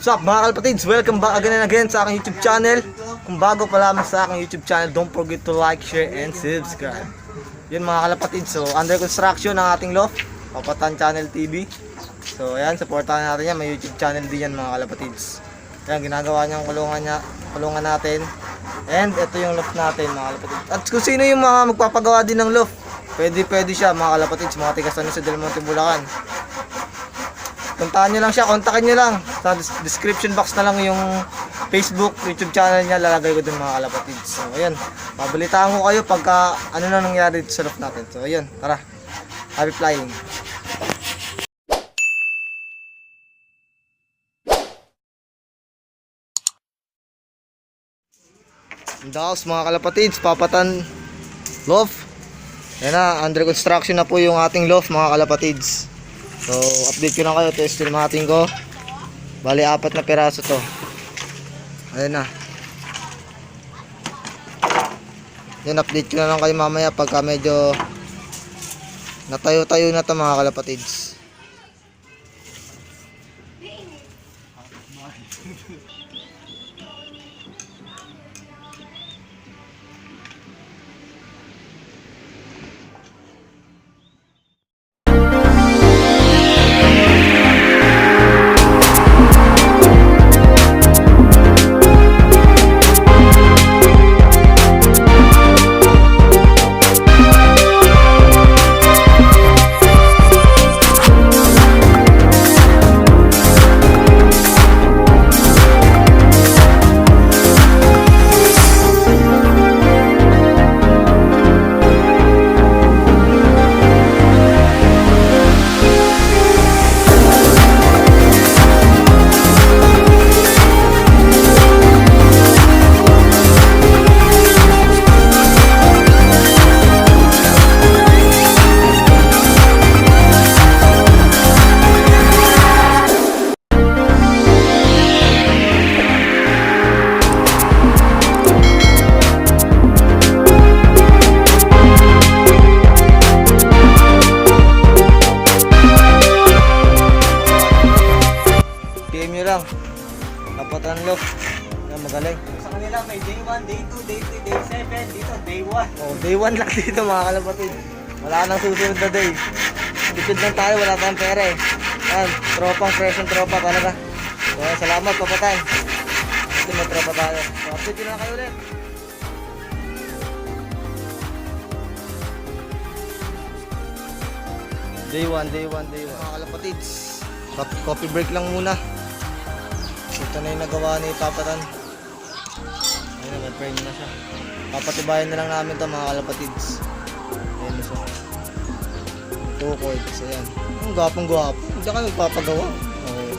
What's up mga kalapatids? Welcome back again and again sa aking YouTube channel. Kung bago pa lamang sa aking YouTube channel, don't forget to like, share, and subscribe. Yun mga kalapatids, so under construction ang ating loft, Papatan Channel TV. So ayan, supportahan natin yan, may YouTube channel din yan mga kalapatids. Ayan, ginagawa niya ang kulungan natin. And ito yung loft natin mga kalapatids. At kung sino yung mga magpapagawa din ng loft, pwede siya mga kalapatids, mga tigasan sa Del Monte, Bulacan. Puntahan nyo lang siya, kontakin nyo lang. Sa description box na lang yung Facebook, YouTube channel niya, lalagay ko dun mga kalapatids. So ayan, mabalitaan ko kayo pagka ano na nangyari sa loft natin. So ayan, tara, happy flying. Ang daos mga kalapatids, Papatan loft. Ayan na, under construction na po yung ating loft mga kalapatids. So, update ko lang kayo. Ito estimating ko. Bali, 4 na piraso to. Ayan na. Yan, update ko na lang kayo mamaya pagka medyo natayo-tayo na to mga kalapatids. PM nyo lang, Papatan loft. Yan, magaling. Sa kanila may day 1, day 2, day 3, day 7. Dito day 1. Oh, day 1 lang dito mga kalapatids. Wala nang susunod na day. Tipid lang tayo, wala tayong pera eh. Yan, tropang presyon tropa talaga. So, salamat Papatan. Kasi may tropa tayo. So, update nyo lang kayo ulit. Day 1. Mga kalapatids, coffee break lang muna. Ito na yung nagawa ni Papatan. Ayun, nag-frame na siya. Papatibayan na lang namin ito mga kalapatids. Ayun na siya. Tukod. So yan. Ang gwapong-gwapo. Hindi ka magpapagawa. Okay.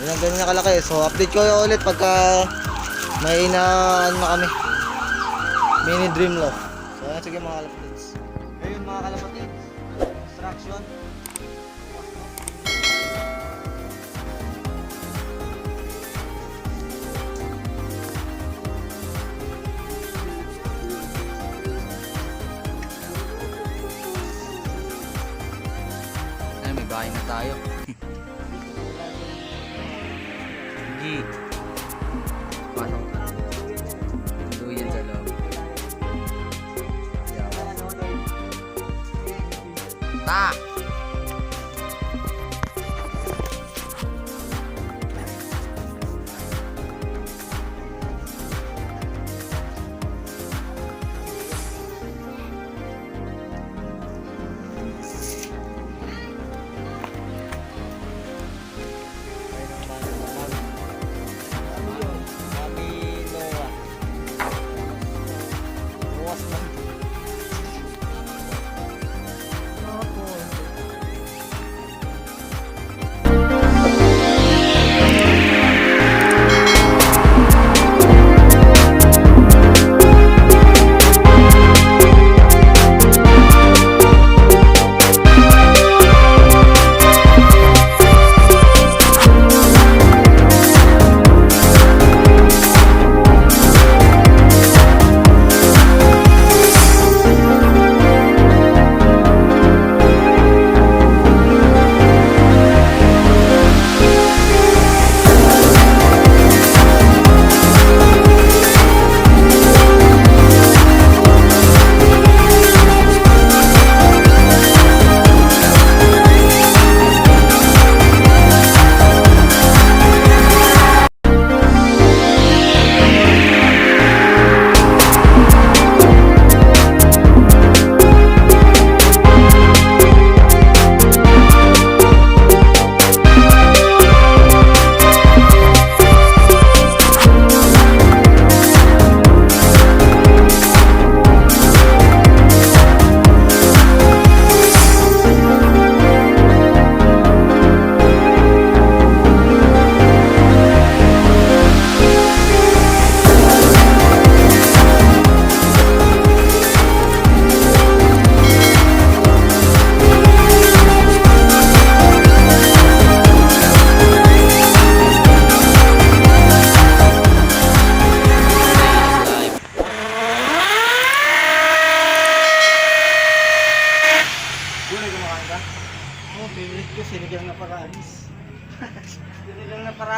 Yan ang ganyan na kalaki. So update ko ulit pagka may na kami. Mini dream loft. So yan, sige mga kalapatids. Ngayon mga kalapatids, construction. Ay, may bahay na tayo. G. Pasok. Duyan sa loob. Ta!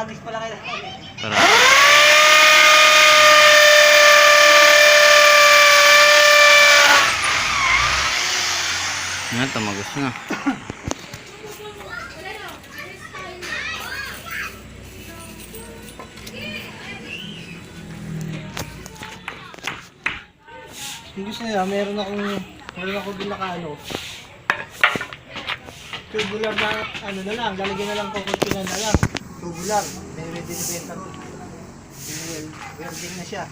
Practice pala kayo. Tara. Yan, tamagos na. Yung gusto nila, meron ako din naka tubular na ano na lang, lalagyan na lang kukuntinan na lang. Tubular, may ready na benta ron. Welding na siya.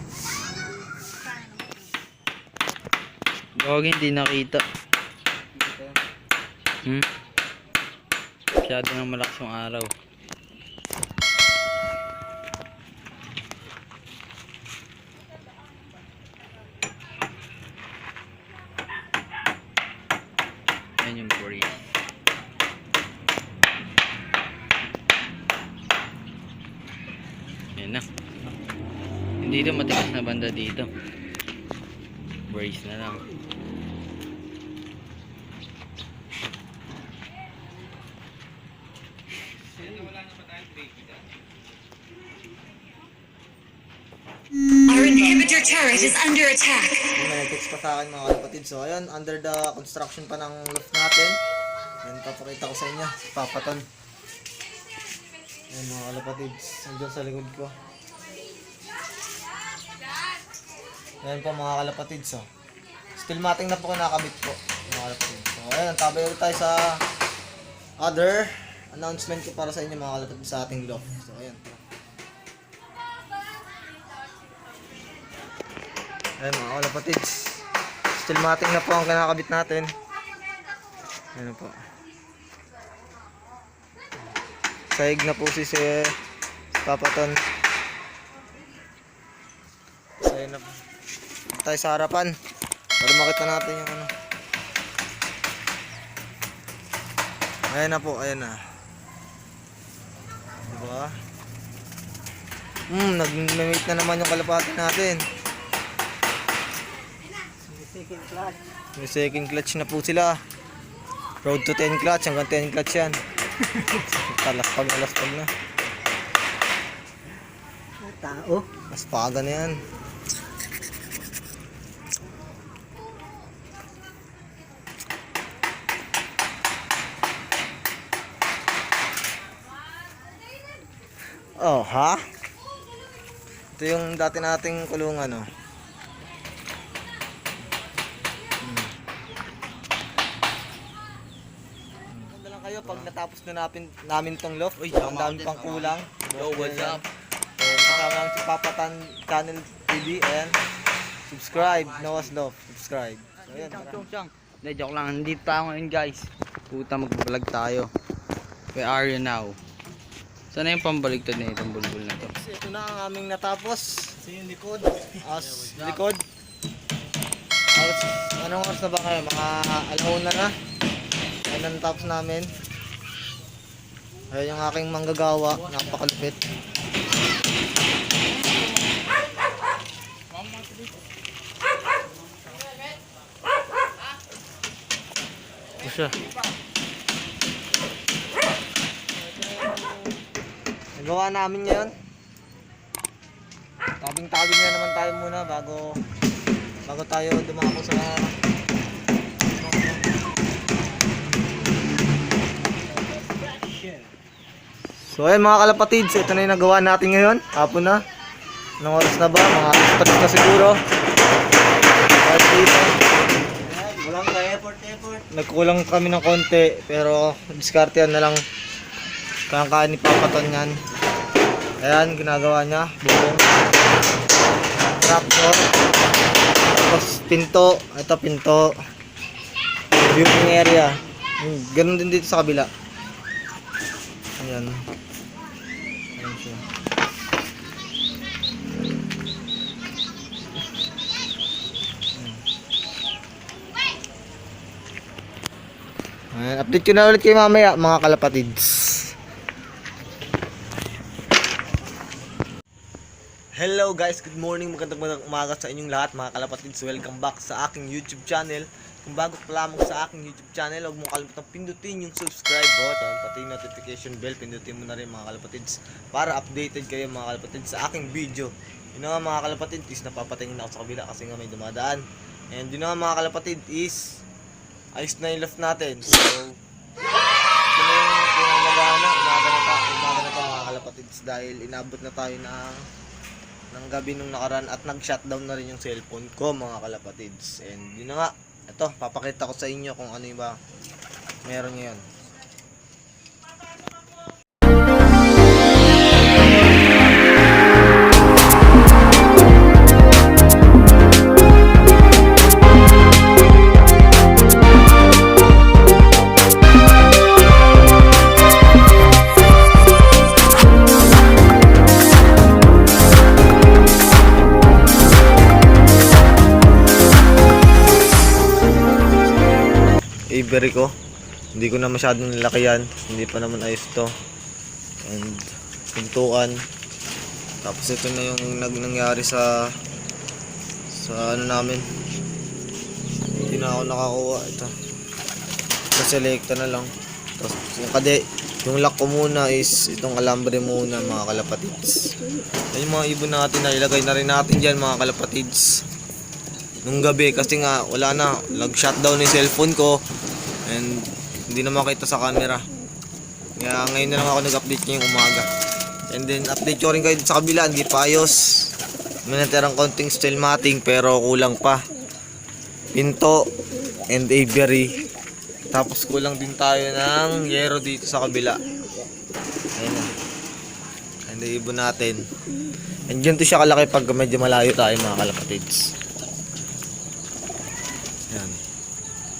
Huwag hindi nakita. Masyado nang malakas yung araw. Yan yung breeze. Yan na. Hindi na matigas na banda dito. Brace na lang. Our inhibitor turret is under attack. Yung may nag-text pa sa akin mga kapatid. So ayun, under the construction pa ng loft natin. Yan, papakita ko sa inyo. Si Papaton. Ayan mga kalapatid. Nandiyan sa likod ko. Ayan po mga kalapatid. So, steel matting na po kinakabit po. Mga kalapatid. So ayan, tabay ulit tayo sa other announcement ko para sa inyo mga kalapatid sa ating loft. So ayan. Ayan mga kalapatids, steel matting na po ang kinakabit natin. Ayan po. Sahig na po si Papaton. So ayan na po. Tayo sa harapan para makita natin yung ano. Ayan na po, ayan na. Diba? Nag-meet na naman yung kalapati natin. Second clutch. May second clutch na po sila. Road to 10 clutch, hanggang 10 clutch yan. Talaspag na. Tao. Mas paga na yan. Oh, ha? Ito yung dati nating kulungan, oh. Ganda lang kayo pag natapos na namin tong loft. Uy, ang dami pang kulang. Yo, what's up? Kasama lang si Papatan Channel TV. Ayan. Subscribe. Noah's Loft. Subscribe. So, ayan. Hindi, joke lang. Nandito tayo ngayon guys. Puta, magbabalag tayo. Where are you now? Sana yung pambaligtad na itong bulbul na to? Kasi ito na ang aming natapos. Ito yung likod. Likod. Anong oras na ba kayo? Mga alauna na. Ayan ang natapos namin. Ayan yung aking manggagawa. Napakalupit. Ito siya. Nagawa namin ngayon. Tabing-tabing na naman tayo muna bago tayo dumako sa So ayun mga kalapatids, ito na yung nagawa natin ngayon. Hapon na. Anong oras na ba? Mga 3 na siguro. Kahit dito. Walang ka-effort. Nagkulang kami ng konti pero diskartehan na lang. Kakain ni Papaton yan. Ayan, ginagawa niya. Bubong. Trapdoor. Tapos pinto. Ito pinto. Viewing area. Ganun din dito sa kabila. Ayan. Ayan siya. Ayan, update ko na ulit kayo mamaya mga kalapatids. Hello guys, good morning, magandang umaga sa inyong lahat mga kalapatids. Welcome back sa aking YouTube channel. Kung bago pa lamang sa aking YouTube channel, huwag mong kalimutang pindutin yung subscribe button, pati yung notification bell, pindutin mo na rin mga kalapatids para updated kayo mga kalapatids sa aking video. Yun na nga mga kalapatids, is napapatingin ako sa kabila kasi nga may dumadaan. And yun na nga mga kalapatids is ayos na yung loft natin. So ito na yung pinamagana, umaga na to mga kalapatids dahil inabot na tayo ng gabi nung nakaraan at nag-shutdown na rin yung cellphone ko mga kalapatids. And yun na nga, ito papakita ko sa inyo kung ano yung ba meron ngayon. Avery ko, hindi ko na masyadong nilakihan, hindi pa naman ayos to. And pintuan, tapos ito na yung nangyari sa ano namin, hindi na ako nakakuha. Ito selecta na lang. Tapos yung lock ko muna is itong alambre muna mga kalapatids. Yung mga ibon natin na ilagay na rin natin dyan mga kalapatids nung gabi kasi nga wala na, nag-shutdown yung cellphone ko and hindi na makita sa camera. Kaya ngayon na lang ako nag-update ngayong umaga. And then update ko rin kayo sa kabila, hindi pa ayos. May natirang konting steel matting pero kulang pa. Pinto and aviary. Tapos kulang din tayo ng yero dito sa kabila. Ayun na. And ibon natin. And ganito siya kalaki pag medyo malayo tayo mga kalapatids. Yan.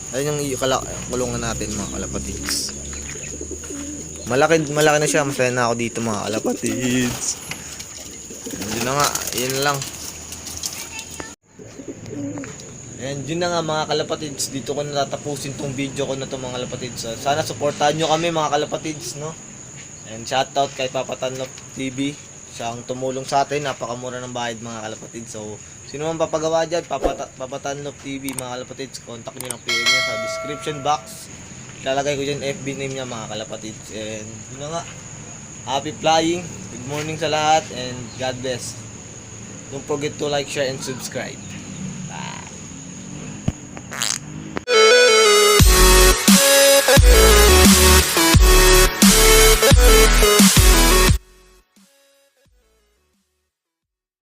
Ayun yung kulungan natin mga kalapatids. Malaki na siya. Masaya na ako dito mga kalapatids. Yun na nga. Yun lang. And yun na nga mga kalapatids. Dito ko natatapusin tong video ko na to mga kalapatids. Sana supportahan nyo kami mga kalapatids, no? And shoutout kay Papa Tanlop TV. Siyang tumulong sa atin. Napakamura ng bayad mga kalapatids. So sino man papagawa dyan, Papa Tanlop TV mga kalapatids, contact nyo ng PM niya sa description box. Lalagay ko dyan FB name niya mga kalapatids. And yun na nga, happy flying, good morning sa lahat, and God bless. Don't forget to like, share, and subscribe.